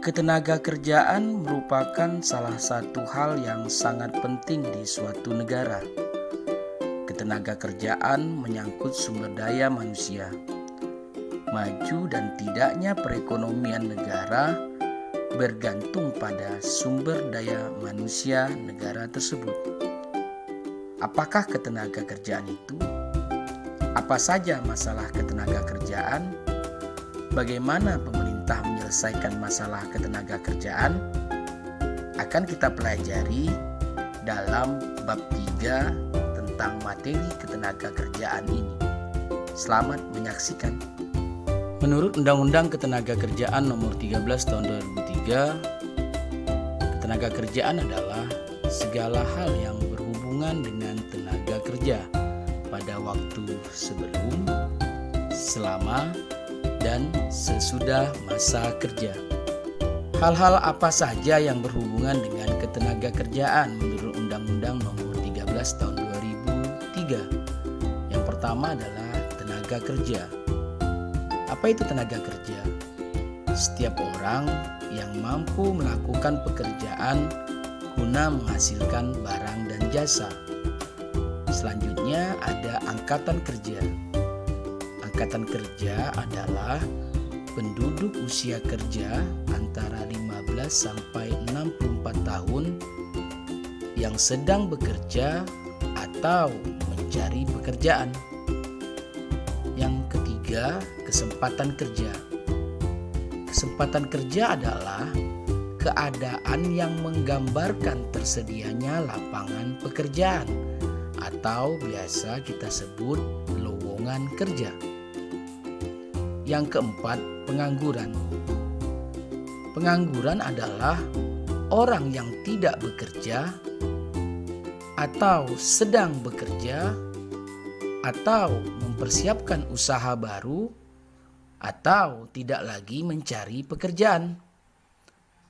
Ketenagakerjaan merupakan salah satu hal yang sangat penting di suatu negara. Ketenagakerjaan menyangkut sumber daya manusia. Maju dan tidaknya perekonomian negara bergantung pada sumber daya manusia negara tersebut. Apakah ketenagakerjaan itu? Apa saja masalah ketenagakerjaan? Bagaimana pemerintah menyelesaikan masalah ketenagakerjaan? Akan kita pelajari dalam bab 3 tentang materi ketenagakerjaan ini. Selamat menyaksikan. Menurut Undang-Undang Ketenagakerjaan Nomor 13 Tahun 2003, ketenagakerjaan adalah segala hal yang berhubungan dengan tenaga kerja pada waktu sebelum, selama, dan sesudah masa kerja. Hal-hal apa saja yang berhubungan dengan ketenagakerjaan menurut Undang-Undang Nomor 13 Tahun 2003? Yang pertama adalah tenaga kerja. Apa itu tenaga kerja? Setiap orang yang mampu melakukan pekerjaan guna menghasilkan barang dan jasa. Selanjutnya ada angkatan kerja. Angkatan kerja adalah penduduk usia kerja antara 15 sampai 64 tahun yang sedang bekerja atau mencari pekerjaan. Yang ketiga, kesempatan kerja. Kesempatan kerja adalah keadaan yang menggambarkan tersedianya lapangan pekerjaan atau biasa kita sebut lowongan kerja. Yang keempat, pengangguran. Pengangguran adalah orang yang tidak bekerja atau sedang bekerja atau mempersiapkan usaha baru atau tidak lagi mencari pekerjaan.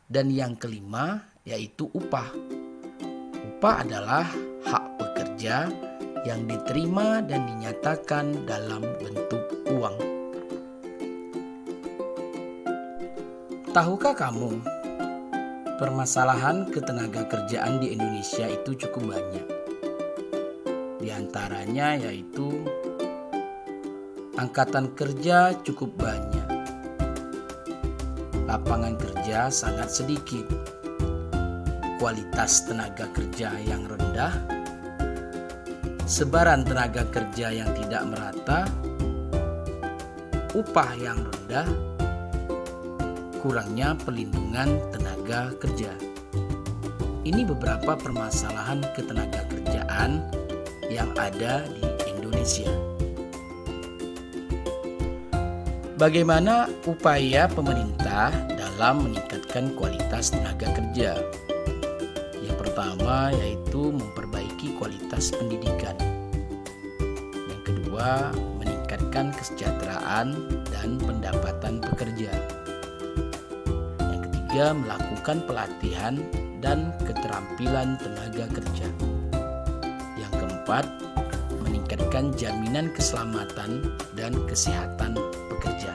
Dan yang kelima yaitu upah. Upah adalah hak pekerja yang diterima dan dinyatakan dalam bentuk uang. Tahukah kamu, permasalahan ketenagakerjaan di Indonesia itu cukup banyak. Di antaranya yaitu angkatan kerja cukup banyak, lapangan kerja sangat sedikit, kualitas tenaga kerja yang rendah, sebaran tenaga kerja yang tidak merata, upah yang rendah, kurangnya perlindungan tenaga kerja. Ini beberapa permasalahan ketenagakerjaan yang ada di Indonesia. Bagaimana upaya pemerintah dalam meningkatkan kualitas tenaga kerja? Yang pertama yaitu memperbaiki kualitas pendidikan. Yang kedua, meningkatkan kesejahteraan dan pendapatan pekerja. Yang ketiga, melakukan pelatihan dan keterampilan tenaga kerja. Yang keempat, meningkatkan jaminan keselamatan dan kesehatan pekerja.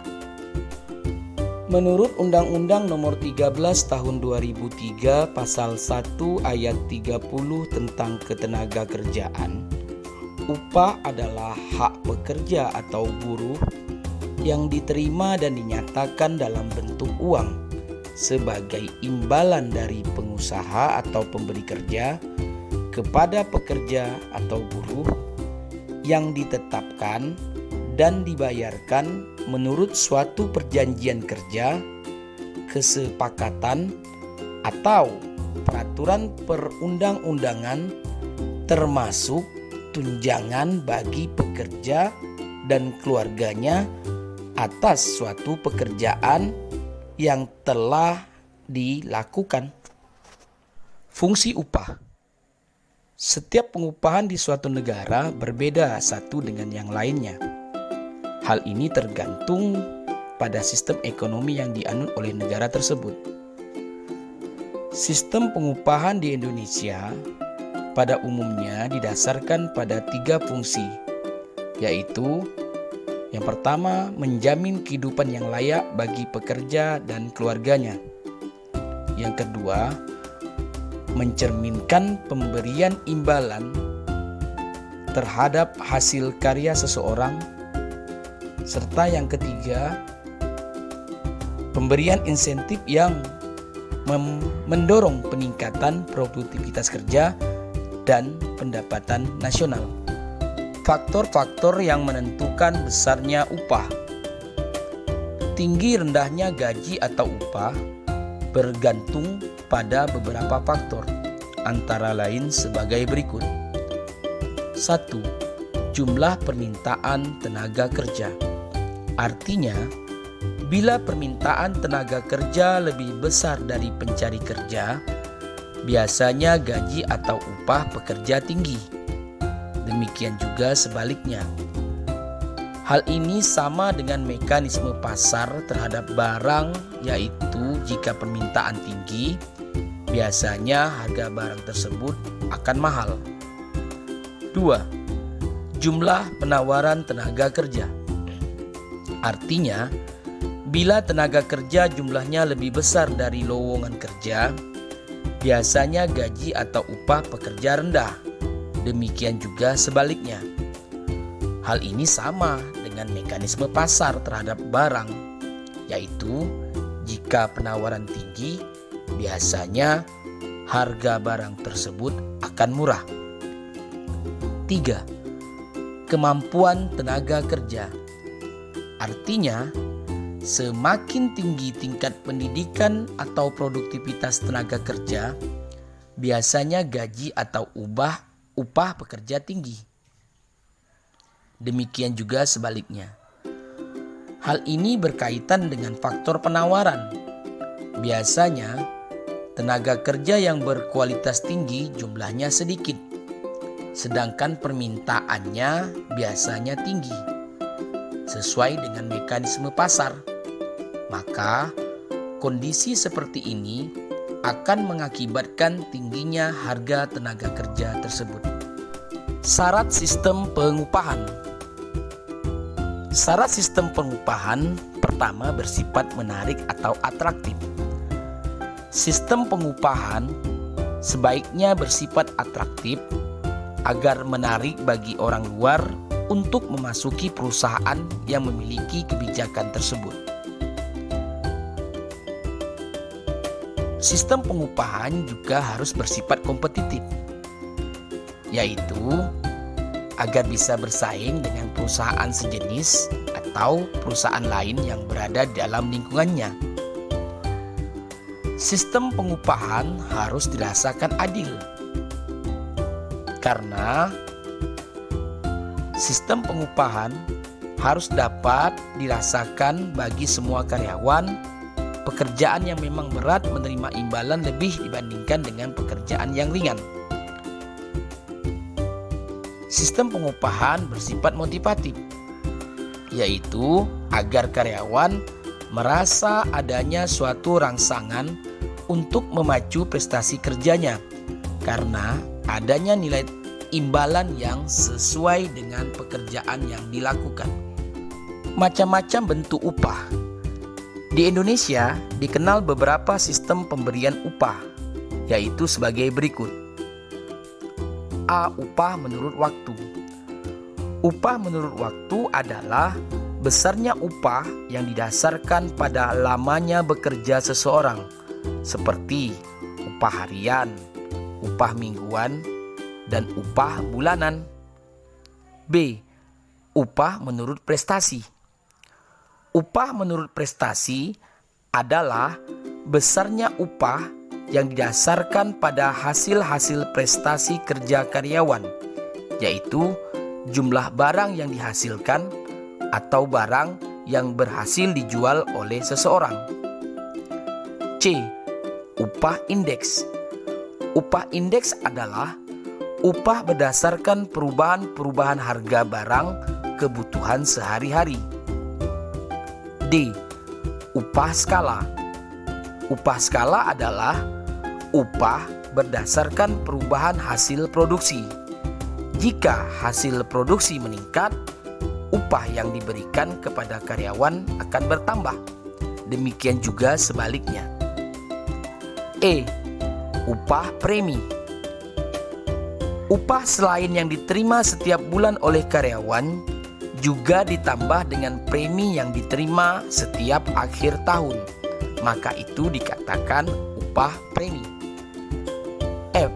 Menurut Undang-Undang Nomor 13 Tahun 2003 Pasal 1 Ayat 30 tentang ketenagakerjaan, upah adalah hak pekerja atau buruh yang diterima dan dinyatakan dalam bentuk uang sebagai imbalan dari pengusaha atau pemberi kerja kepada pekerja atau buruh yang ditetapkan dan dibayarkan menurut suatu perjanjian kerja, kesepakatan, atau peraturan perundang-undangan, termasuk tunjangan bagi pekerja dan keluarganya atas suatu pekerjaan yang telah dilakukan. Fungsi upah. Setiap pengupahan di suatu negara berbeda satu dengan yang lainnya. Hal ini tergantung pada sistem ekonomi yang dianut oleh negara tersebut. Sistem pengupahan di Indonesia pada umumnya didasarkan pada 3 fungsi, yaitu yang pertama, menjamin kehidupan yang layak bagi pekerja dan keluarganya. Yang kedua, mencerminkan pemberian imbalan terhadap hasil karya seseorang. Serta yang ketiga, pemberian insentif yang mendorong peningkatan produktivitas kerja dan pendapatan nasional. Faktor-faktor yang menentukan besarnya upah. Tinggi rendahnya gaji atau upah bergantung pada beberapa faktor, antara lain sebagai berikut. 1. Jumlah permintaan tenaga kerja. Artinya, bila permintaan tenaga kerja lebih besar dari pencari kerja, biasanya gaji atau upah pekerja tinggi. Demikian juga sebaliknya. Hal ini sama dengan mekanisme pasar terhadap barang, yaitu jika permintaan tinggi, biasanya harga barang tersebut akan mahal. 2. Jumlah penawaran tenaga kerja. Artinya, bila tenaga kerja jumlahnya lebih besar dari lowongan kerja, biasanya gaji atau upah pekerja rendah. Demikian juga sebaliknya. Hal ini sama dengan mekanisme pasar terhadap barang, yaitu jika penawaran tinggi, biasanya harga barang tersebut akan murah. 3. Kemampuan tenaga kerja. Artinya, semakin tinggi tingkat pendidikan atau produktivitas tenaga kerja, biasanya gaji atau upah pekerja tinggi. Demikian juga sebaliknya. Hal ini berkaitan dengan faktor penawaran. Biasanya, tenaga kerja yang berkualitas tinggi jumlahnya sedikit, sedangkan permintaannya biasanya tinggi, sesuai dengan mekanisme pasar. Maka, kondisi seperti ini akan mengakibatkan tingginya harga tenaga kerja tersebut. Syarat sistem pengupahan. Syarat sistem pengupahan pertama bersifat menarik atau atraktif. Sistem pengupahan sebaiknya bersifat atraktif agar menarik bagi orang luar untuk memasuki perusahaan yang memiliki kebijakan tersebut. Sistem pengupahan juga harus bersifat kompetitif, yaitu agar bisa bersaing dengan perusahaan sejenis atau perusahaan lain yang berada dalam lingkungannya. Sistem pengupahan harus dirasakan adil, karena sistem pengupahan harus dapat dirasakan bagi semua karyawan. Pekerjaan yang memang berat menerima imbalan lebih dibandingkan dengan pekerjaan yang ringan. Sistem pengupahan bersifat motivatif, yaitu agar karyawan merasa adanya suatu rangsangan untuk memacu prestasi kerjanya karena adanya nilai imbalan yang sesuai dengan pekerjaan yang dilakukan. Macam-macam bentuk upah. Di Indonesia dikenal beberapa sistem pemberian upah, yaitu sebagai berikut. A. Upah menurut waktu. Upah menurut waktu adalah besarnya upah yang didasarkan pada lamanya bekerja seseorang, seperti upah harian, upah mingguan, dan upah bulanan. B. Upah menurut prestasi. Upah menurut prestasi adalah besarnya upah yang didasarkan pada hasil-hasil prestasi kerja karyawan, yaitu jumlah barang yang dihasilkan atau barang yang berhasil dijual oleh seseorang. C. Upah indeks. Upah indeks adalah upah berdasarkan perubahan-perubahan harga barang kebutuhan sehari-hari. D. Upah skala. Upah skala adalah upah berdasarkan perubahan hasil produksi. Jika hasil produksi meningkat, upah yang diberikan kepada karyawan akan bertambah. Demikian juga sebaliknya. E. Upah premi. Upah selain yang diterima setiap bulan oleh karyawan juga ditambah dengan premi yang diterima setiap akhir tahun. Maka itu dikatakan upah premi. F.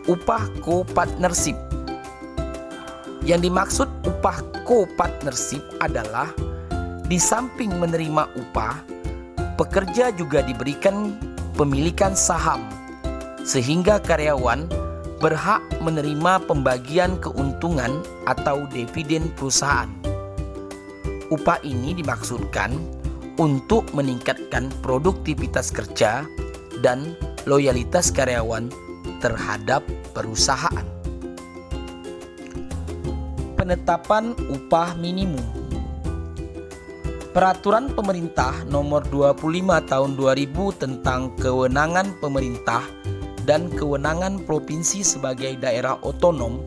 Upah co-partnership. Yang dimaksud upah co-partnership adalah di samping menerima upah, pekerja juga diberikan pemilikan saham, sehingga karyawan berhak menerima pembagian keuntungan atau dividen perusahaan. Upah ini dimaksudkan untuk meningkatkan produktivitas kerja dan loyalitas karyawan terhadap perusahaan. Penetapan upah minimum. Peraturan Pemerintah Nomor 25 Tahun 2000 tentang kewenangan pemerintah dan kewenangan provinsi sebagai daerah otonom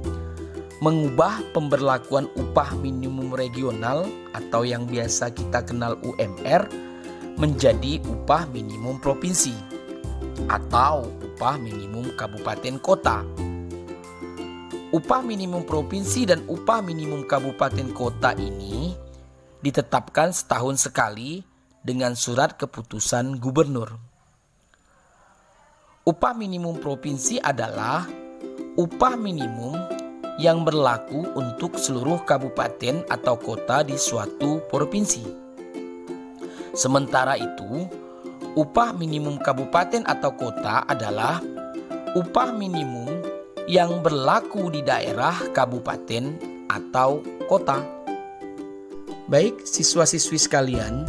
mengubah pemberlakuan upah minimum regional atau yang biasa kita kenal UMR menjadi upah minimum provinsi atau upah minimum kabupaten kota. Upah minimum provinsi dan upah minimum kabupaten kota ini ditetapkan setahun sekali dengan surat keputusan gubernur. Upah minimum provinsi adalah upah minimum yang berlaku untuk seluruh kabupaten atau kota di suatu provinsi. Sementara itu, upah minimum kabupaten atau kota adalah upah minimum yang berlaku di daerah kabupaten atau kota. Baik siswa-siswi sekalian,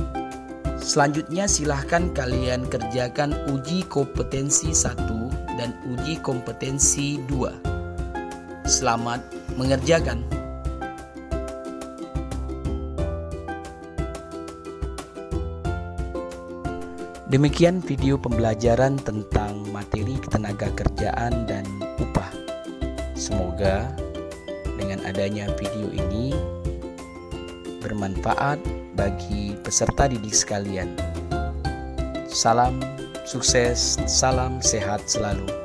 selanjutnya silahkan kalian kerjakan uji kompetensi 1 dan uji kompetensi 2. Selamat mengerjakan. Demikian video pembelajaran tentang materi ketenaga kerjaan dan upah. Semoga dengan adanya video ini bermanfaat bagi peserta didik sekalian. Salam sukses, salam sehat selalu.